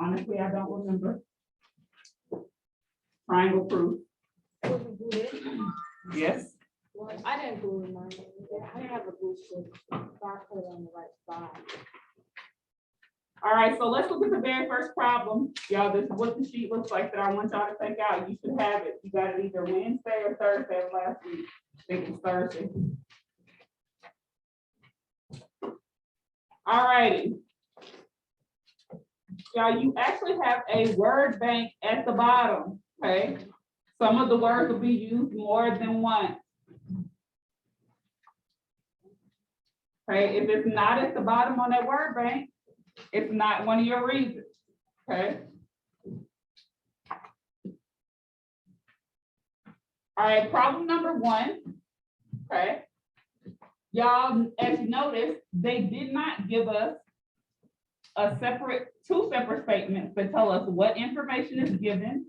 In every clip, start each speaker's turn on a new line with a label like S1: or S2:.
S1: Honestly, I don't remember. Triangle proof,
S2: Was it good?
S1: yes.
S2: Well, I didn't glue mine. I didn't have a glue stick, so I put it on the right side.
S1: All right, so let's look at the very first problem. Y'all, this is what the sheet looks like that I want y'all to take out. You should have it. You got it either Wednesday or Thursday of last week. I think it's Thursday. All righty. Y'all, you actually have a word bank at the bottom, okay? Some of the words will be used more than once. Okay, if it's not at the bottom on that word bank, it's not one of your reasons, okay? All right, problem number 1, okay? Y'all, as you notice, they did not give us two separate statements that tell us what information is given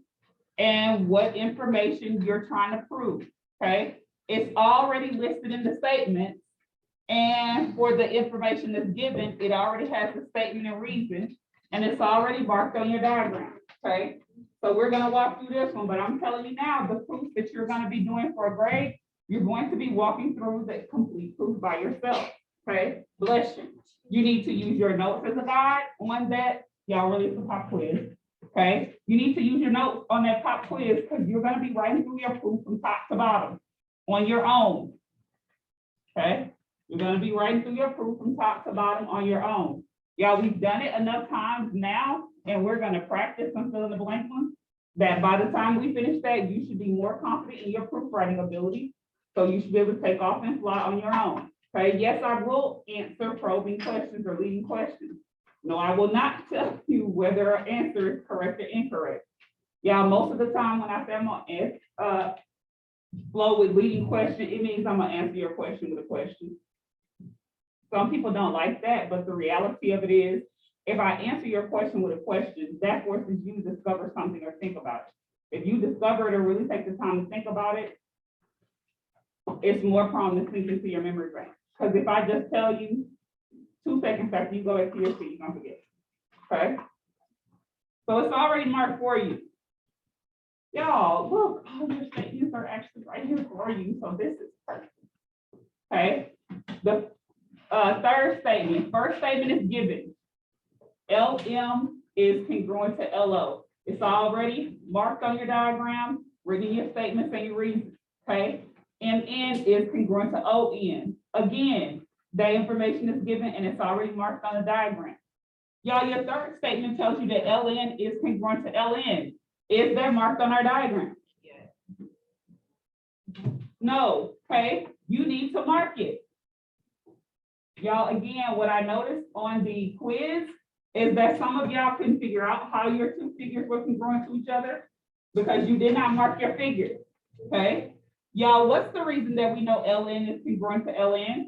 S1: and what information you're trying to prove, okay? It's already listed in the statement, and for the information that's given, it already has the statement and reason, and it's already marked on your diagram, okay? So we're gonna walk through this one, but I'm telling you now, the proof that you're gonna be doing for a grade, you're going to be walking through the complete proof by yourself, okay? Bless you. You need to use your notes as a guide on that. Y'all really, it's a pop quiz, okay? You need to use your notes on that pop quiz because you're gonna be writing through your proof from top to bottom on your own, okay? You're gonna be writing through your proof from top to bottom on your own. Y'all, we've done it enough times now, and we're gonna practice some fill in the blank ones, that by the time we finish that, you should be more confident in your proof writing ability. So you should be able to take off and fly on your own. Okay, yes, I will answer probing questions or leading questions. No, I will not tell you whether our answer is correct or incorrect. Yeah, most of the time when I say I'm gonna flow with leading question, it means I'm gonna answer your question with a question. Some people don't like that, but the reality of it is, if I answer your question with a question, that forces you to discover something or think about it. If you discover it or really take the time to think about it, it's more prone to sink into your memory bank. Because if I just tell you 2 seconds after you go back to your seat, you're gonna forget. Okay? So it's already marked for you. Y'all, look, all your statements are actually right here for you. So this is perfect. Okay. The third statement, first statement is given. LM is congruent to LO. It's already marked on your diagram, written in your statements and your reasons. Okay. MN is congruent to ON. Again, that information is given and it's already marked on the diagram. Y'all, your third statement tells you that LN is congruent to LN. Is that marked on our diagram? Yes. No, okay, you need to mark it. Y'all, again, what I noticed on the quiz is that some of y'all couldn't figure out how your two figures were congruent to each other because you did not mark your figure, okay? Y'all, what's the reason that we know LN is congruent to LN?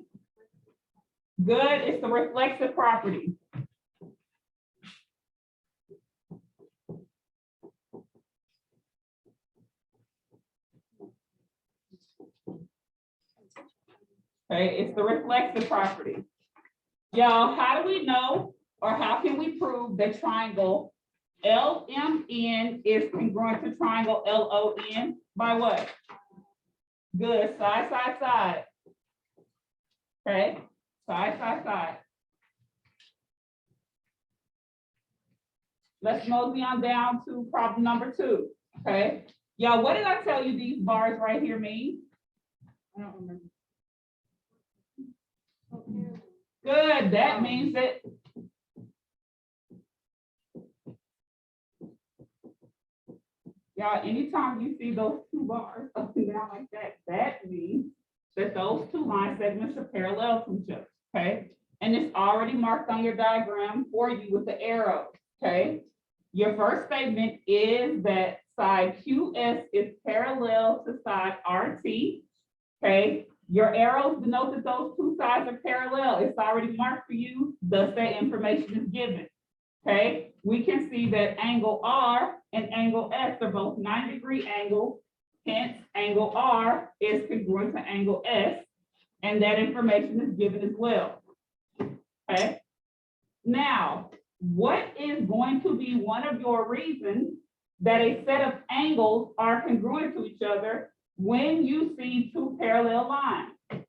S1: Good, it's the reflexive property. Okay, it's the reflexive property. Y'all, how do we know or how can we prove that triangle LMN is congruent to triangle LON? By what? Good, side, side, side. Okay, side, side, side. Let's mosey on down to problem number 2. Okay, y'all, what did I tell you these bars right here mean? I don't remember. Good, that means that y'all, anytime you see those 2 bars up and down like that, that means that those 2 line segments are parallel to each other, okay? And it's already marked on your diagram for you with the arrow, okay? Your first statement is that side QS is parallel to side RT, okay? Your arrows denote that those 2 sides are parallel. It's already marked for you, thus that information is given, okay? We can see that angle R and angle S are both 90-degree angles, hence angle R is congruent to angle S, and that information is given as well, okay? Now, what is going to be one of your reasons that a set of angles are congruent to each other when you see two parallel lines?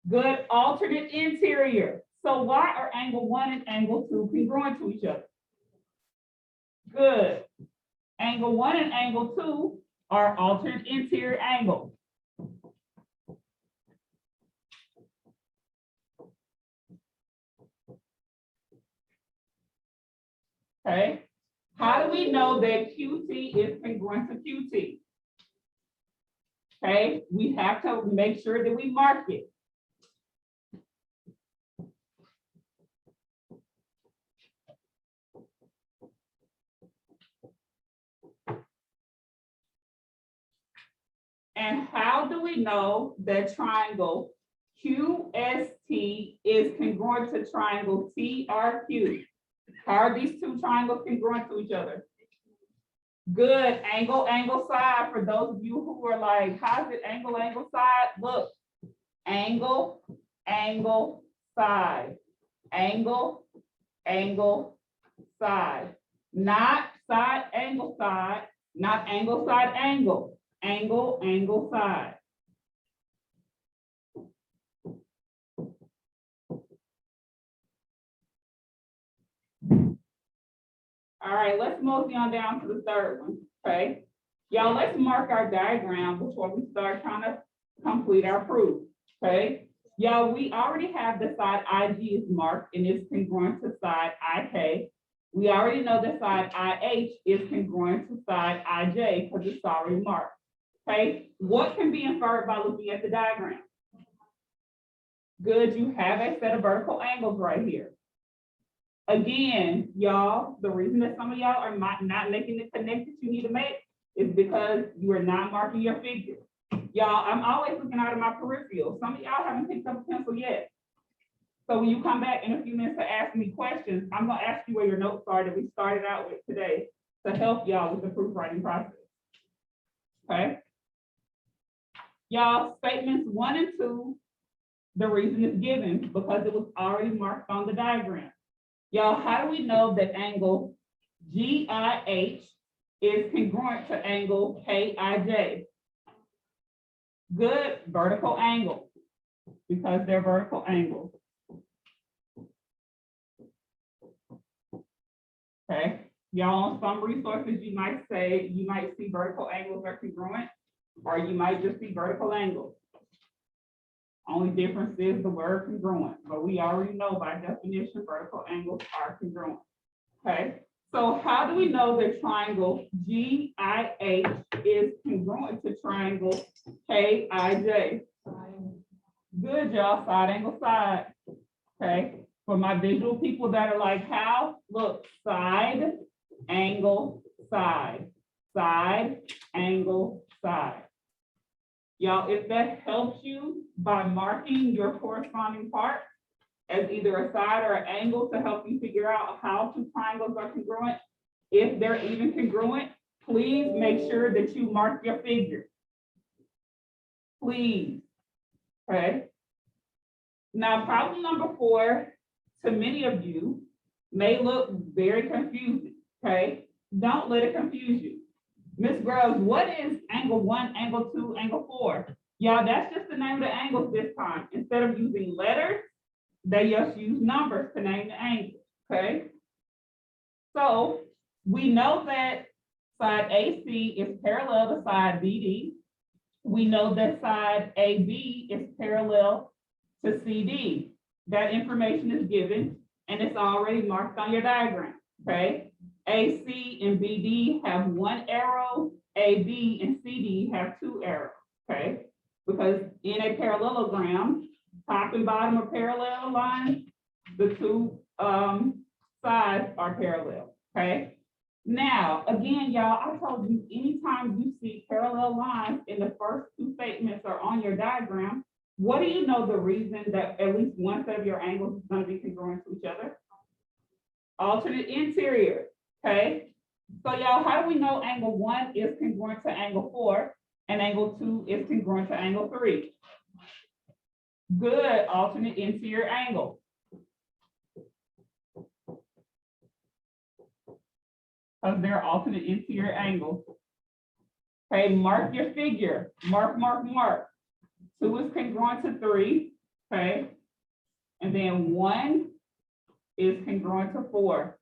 S1: Good, alternate interior. So why are angle 1 and angle 2 congruent to each other? Good. Angle 1 and angle 2 are alternate interior angles. Okay. How do we know that QT is congruent to QT? Okay, we have to make sure that we mark it. And how do we know that triangle QST is congruent to triangle TRQ? How are these two triangles congruent to each other? Good, angle, angle, side. For those of you who are like, how's it angle, angle, side? Look, angle, angle, side. Angle, angle, side. Not side, angle, side. Not angle, side, angle. Angle, angle, side. All right, let's mosey on down to the third one, okay? Y'all, let's mark our diagram before we start trying to complete our proof, okay? Y'all, we already have the side IG is marked and is congruent to side IK. We already know that side IH is congruent to side IJ because it's already marked, okay? What can be inferred by looking at the diagram? Good, you have a set of vertical angles right here. Again, y'all, the reason that some of y'all are not making the connect that you need to make is because you are not marking your figure. Y'all, I'm always looking out of my peripheral. Some of y'all haven't picked up a pencil yet. So when you come back in a few minutes to ask me questions, I'm gonna ask you where your notes are that we started out with today to help y'all with the proof writing process. Okay? Y'all, statements 1 and 2, the reason is given because it was already marked on the diagram. Y'all, how do we know that angle GIH is congruent to angle KIJ? Good, vertical angle, because they're vertical angles. Okay, y'all, on some resources, you might see vertical angles are congruent, or you might just see vertical angles. Only difference is the word congruent, but we already know by definition, vertical angles are congruent, okay? So how do we know that triangle GIH is congruent to triangle KIJ? Good, y'all, side angle, side, okay? For my visual people that are like, how? Look, side, angle, side, side, angle, side. Y'all, if that helps you by marking your corresponding part as either a side or an angle to help you figure out how two triangles are congruent, if they're even congruent, please make sure that you mark your figure. Please, okay? Now, problem number 4, to many of you, may look very confusing, okay? Don't let it confuse you. Ms. Groves, what is angle 1, angle 2, angle 4? Y'all, that's just the name of the angles this time. Instead of using letters, they just use numbers to name the angles, okay? So we know that side AC is parallel to side BD. We know that side AB is parallel to CD. That information is given and it's already marked on your diagram, okay? AC and BD have 1 arrow, AB and CD have 2 arrows, okay? Because in a parallelogram, top and bottom are parallel lines, the 2 sides are parallel, okay? Now, again, y'all, I told you anytime you see parallel lines in the first 2 statements are on your diagram, what do you know the reason that at least one set of your angles is going to be congruent to each other? Alternate interior. Okay, so y'all, how do we know angle 1 is congruent to angle 4 and angle 2 is congruent to angle 3? Good, alternate interior angle. because they're alternate interior angles. Okay, mark your figure, mark, mark, mark. 2 is congruent to 3, okay? And then 1 is congruent to 4.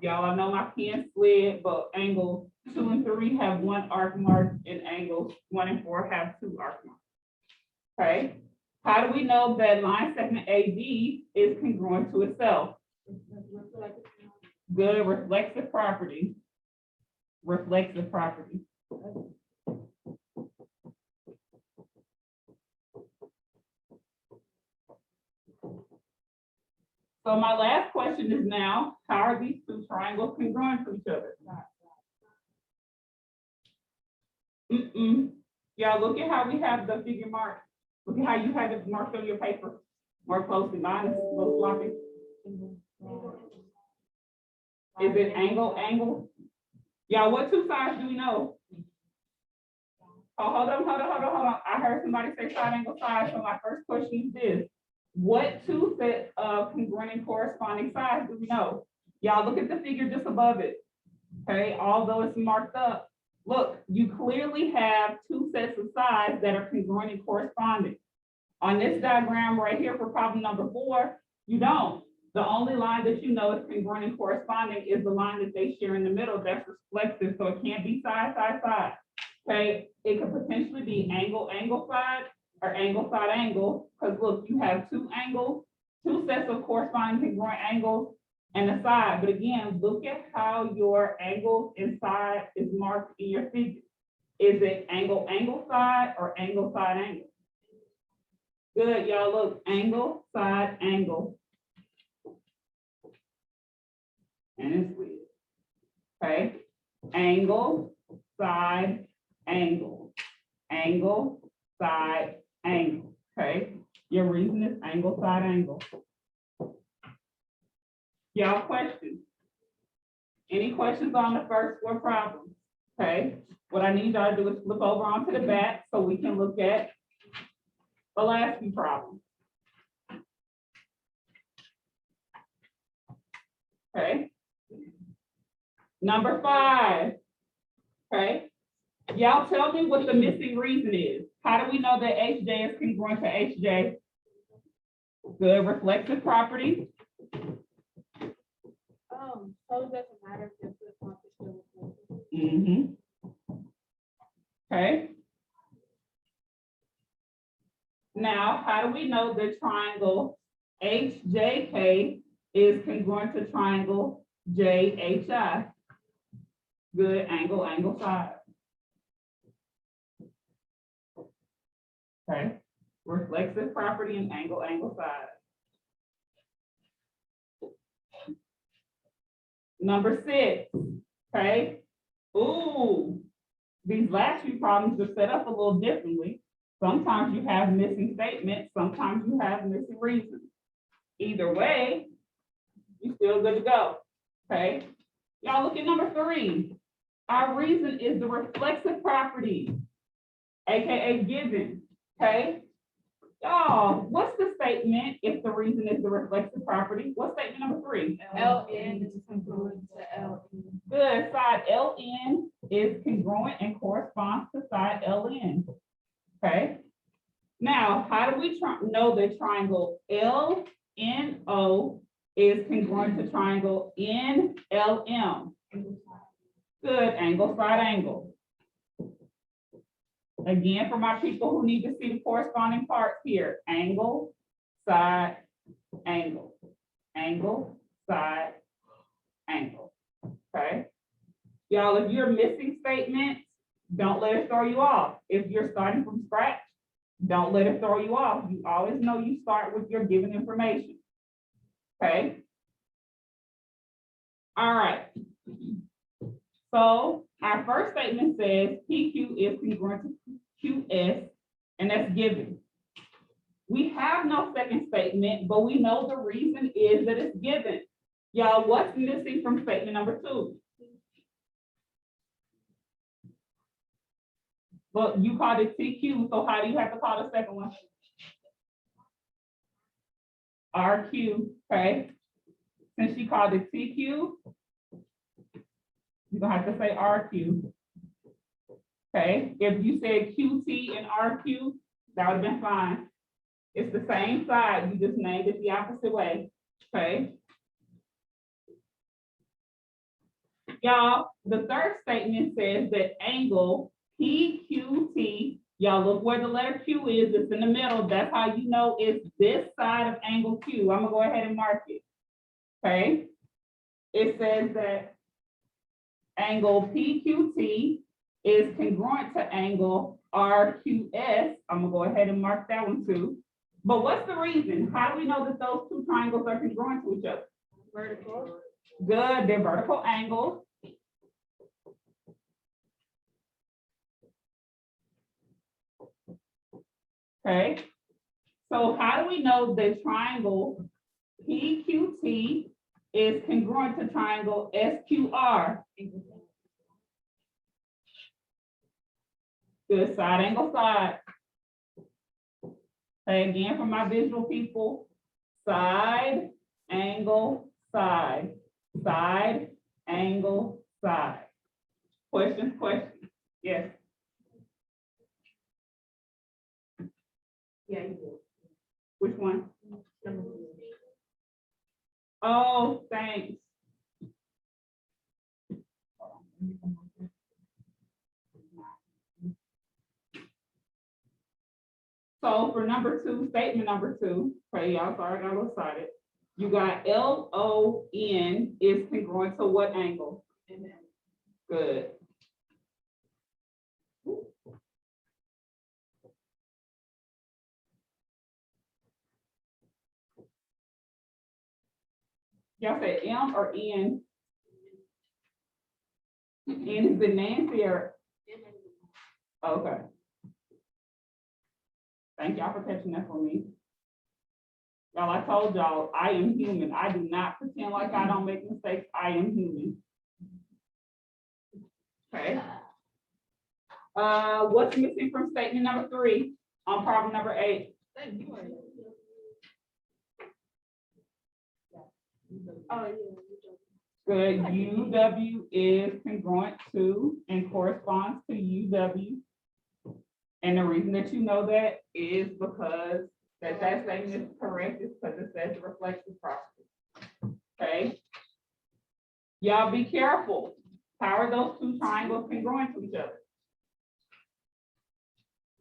S1: Y'all, I know my pen slid, but angles 2 and 3 have 1 arc mark, and angles 1 and 4 have 2 arc marks. Okay, how do we know that line segment AB is congruent to itself? Good, reflexive property. Reflexive property. So my last question is now, how are these 2 triangles congruent to each other? Y'all, look at how we have the figure marked. Look at how you have it marked on your paper. More closely, mine is a little sloppy. Is it angle, angle? Y'all, what 2 sides do we know? Oh, hold on. I heard somebody say side angle side, so my first question is this. What 2 sets of congruent and corresponding sides do we know? Y'all, look at the figure just above it. Okay, although it's marked up, look, you clearly have 2 sets of sides that are congruent and corresponding. On this diagram right here for problem number 4, you don't. The only line that you know is congruent and corresponding is the line that they share in the middle that's reflexive, so it can't be side, side, side. Okay, it could potentially be angle, angle side, or angle, side, angle, because look, you have 2 angles, 2 sets of corresponding congruent angles, and a side. But again, look at how your angle and side is marked in your figure. Is it angle, angle side, or angle, side, angle? Good, y'all, look, angle, side, angle. And it's weird. Okay, angle, side, angle. Angle, side, angle. Okay, your reason is angle, side, angle. Y'all, questions? Any questions on the first 4 problems? Okay, what I need y'all to do is flip over onto the back so we can look at the last few problems. Okay. Number 5. Okay. Y'all tell me what the missing reason is. How do we know that HJ is congruent to HJ? Good, reflexive property.
S2: So it doesn't matter if it's still reflective.
S1: Okay. Now, how do we know the triangle HJK is congruent to triangle JHI? Good, angle, angle side. Okay, reflexive property and angle, angle side. Number 6, okay. Ooh, these last few problems are set up a little differently. Sometimes you have missing statements, sometimes you have missing reasons. Either way, you're still good to go, okay? Y'all look at number 3. Our reason is the reflexive property, AKA given, okay? Y'all, what's the statement if the reason is the reflexive property? What's statement number 3?
S2: LN is congruent to LN.
S1: Good, side LN is congruent and corresponds to side LN, okay? Now, how do we know that triangle LNO is congruent to triangle NLM? Good, angle, side, angle. Again, for my people who need to see the corresponding parts here, angle, side, angle, angle, side, angle, okay? Y'all, if you're missing statements, don't let it throw you off. If you're starting from scratch, don't let it throw you off. You always know you start with your given information, okay? All right. So our first statement says PQ is congruent to QS, and that's given. We have no second statement, but we know the reason is that it's given. Y'all, what's missing from statement number 2? Well, you called it TQ, so how do you have to call the second one? RQ, okay? since she called it TQ, you're gonna have to say RQ. Okay, if you said QT and RQ, that would have been fine. It's the same side, you just named it the opposite way, okay? Y'all, the third statement says that angle PQT, y'all look where the letter Q is, it's in the middle, that's how you know it's this side of angle Q. I'm gonna go ahead and mark it, okay? It says that angle PQT is congruent to angle RQS. I'm gonna go ahead and mark that one too. But what's the reason? How do we know that those two triangles are congruent to each other?
S2: Vertical.
S1: Good, they're vertical angles. Okay, so how do we know that triangle PQT is congruent to triangle SQR? Good, side angle side. Okay, again, for my visual people, side, angle, side, side, angle, side. Questions, yes.
S2: Yeah, you do.
S1: Which one? Oh, thanks. So for number two, statement number two, okay, y'all, sorry, I got a little excited. You got LON is congruent to what angle? Good. Y'all say M or N? N is the Nancy or? Okay. Thank y'all for catching that for me. Y'all, I told y'all, I am human. I do not pretend like I don't make mistakes. I am human. Okay. What's missing from statement number 3 on problem number 8?
S2: Oh, yeah.
S1: Good. UW is congruent to and corresponds to UW. And the reason that you know that is because that statement is correct is because it says the reflexive property. Okay. Y'all be careful. How are those two triangles congruent to each other?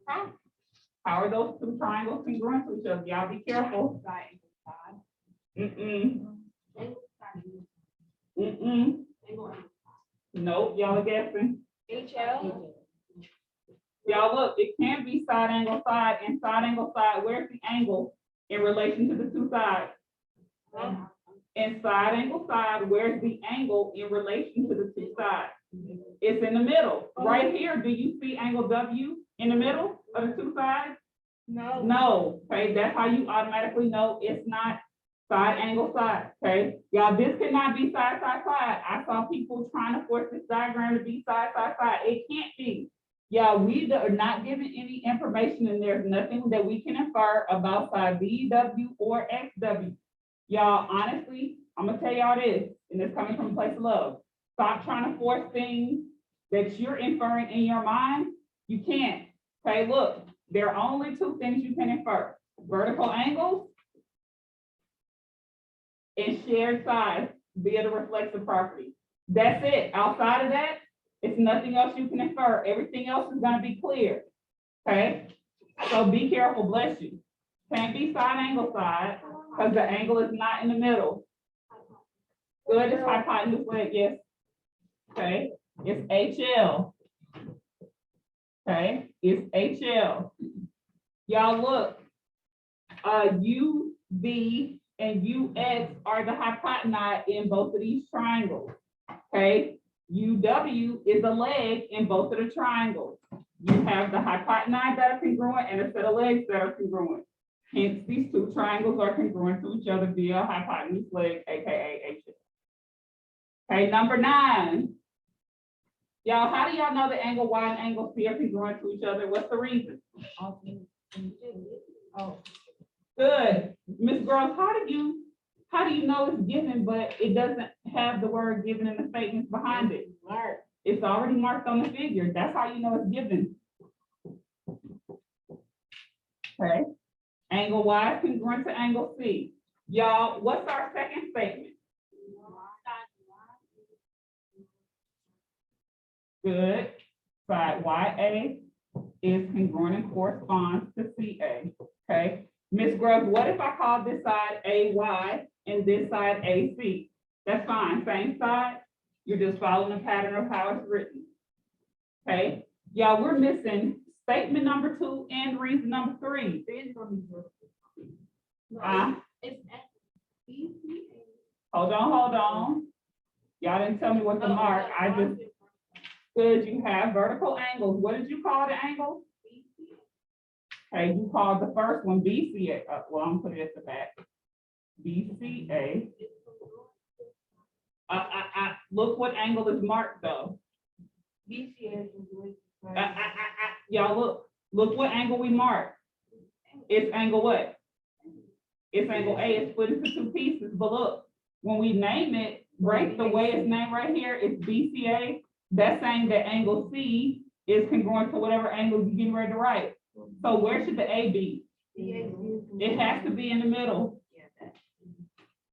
S1: How are those two triangles congruent to each other? Y'all be careful. Nope, y'all are guessing.
S2: HL.
S1: Y'all look, it can be side angle side and side angle side. Where's the angle in relation to the two sides? And side angle side, where's the angle in relation to the two sides? It's in the middle. Right here, do you see angle W in the middle of the two sides?
S2: No.
S1: No, okay, that's how you automatically know it's not side angle side, okay? Y'all, this cannot be side, side, side. I saw people trying to force this diagram to be side, side, side. It can't be. Yeah, we are not given any information and there's nothing that we can infer about side VW or XW. Y'all, honestly, I'm gonna tell y'all this, and it's coming from a place of love. Stop trying to force things that you're inferring in your mind. You can't. Okay, look, there are only two things you can infer: vertical angles and shared sides via the reflexive property. That's it. Outside of that, it's nothing else you can infer. Everything else is gonna be clear. Okay, so be careful. Bless you. Can't be side angle side because the angle is not in the middle. Good, it's hypotenuse leg, yes. Okay, it's HL. Okay, it's HL. Y'all look, UV and UX are the hypotenuse in both of these triangles. Okay, UW is a leg in both of the triangles. You have the hypotenuse that are congruent and a set of legs that are congruent. Hence, these two triangles are congruent to each other via hypotenuse leg, aka HL. Okay, number 9. Y'all, how do y'all know the angle Y and angle C are congruent to each other? What's the reason? Oh, good. Ms. Gross, how How do you know it's given, but it doesn't have the word given in the statements behind it?
S2: Mark.
S1: It's already marked on the figure. That's how you know it's given. Okay. Angle Y is congruent to angle C. Y'all, what's our second statement? Good. Side YA is congruent and corresponds to CA. Okay. Ms. Grubbs, what if I call this side AY and this side AC? That's fine. Same side. You're just following the pattern of how it's written. Okay. Y'all, we're missing statement number 2 and reason number 3. Hold on. Y'all didn't tell me what to mark. I just said you have vertical angles. What did you call the angle? Okay, you called the first one BCA. Well, I'm putting it at the back. BCA. Look what angle is marked though.
S2: BCA.
S1: Y'all look what angle we marked. It's angle what? It's angle A. It's split into 2 pieces. But look, when we name it, right, the way it's named right here, it's BCA. That's saying that angle C is congruent to whatever angle you're getting ready to write. So where should the A be? It has to be in the middle.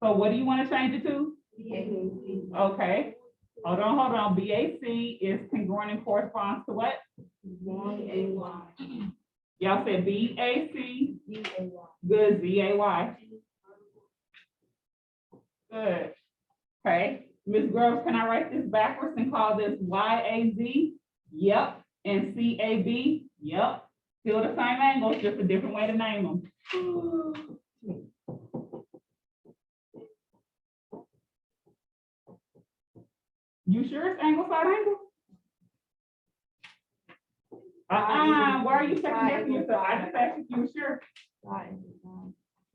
S1: So what do you want to change it to? Okay. Hold on. BAC is congruent and corresponds to what? Y'all said BAC. Good. ZAY. Good. Okay. Ms. Groves, can I write this backwards and call this YAZ? Yep. And CAB? Yep. Still the same angles, just a different way to name them. You sure it's angle side angle? Why are you second guessing yourself? I just asked if you were sure.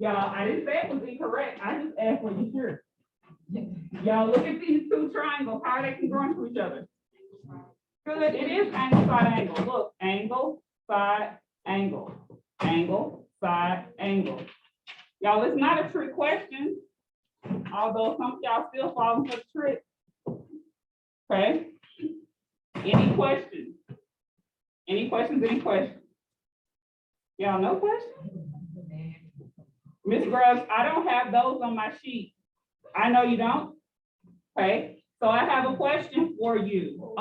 S1: Y'all, I didn't say it was incorrect. I just asked were you sure? Y'all look at these 2 triangles. How are they congruent to each other? Good. It is angle side angle. Look, angle side angle. Angle side angle. Y'all, it's not a trick question. Although some of y'all still falling for the trick. Okay. Any questions? Any questions? Y'all, no questions? Ms. Grubbs, I don't have those on my sheet. I know you don't. Okay. So I have a question for you.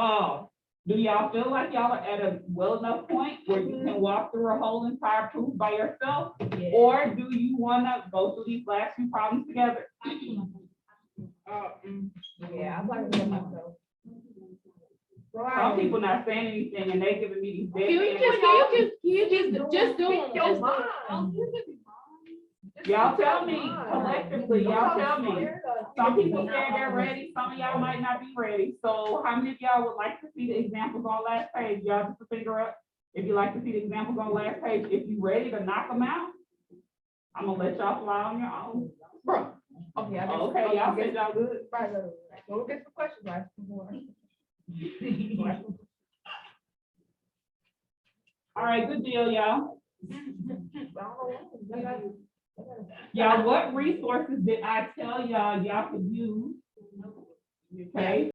S1: Do y'all feel like y'all are at a well enough point where you can walk through a whole entire proof by yourself? Yeah. Or do you want to go through these last 2 problems together?
S2: Yeah, I'd like to do myself.
S1: Some people not saying anything and they giving me these.
S2: You just do it.
S1: Y'all tell me collectively, y'all tell me. Some people say they're ready, some of y'all might not be ready. So how many of y'all would like to see the examples on last page? Y'all just to figure out if you like to see the examples on last page. If you're ready to knock them out, I'm gonna let y'all fly on your own. Bro. Okay, y'all said y'all good.
S2: Right. We'll get some questions right.
S1: All right, good deal, y'all. Y'all, what resources did I tell y'all could use? Okay.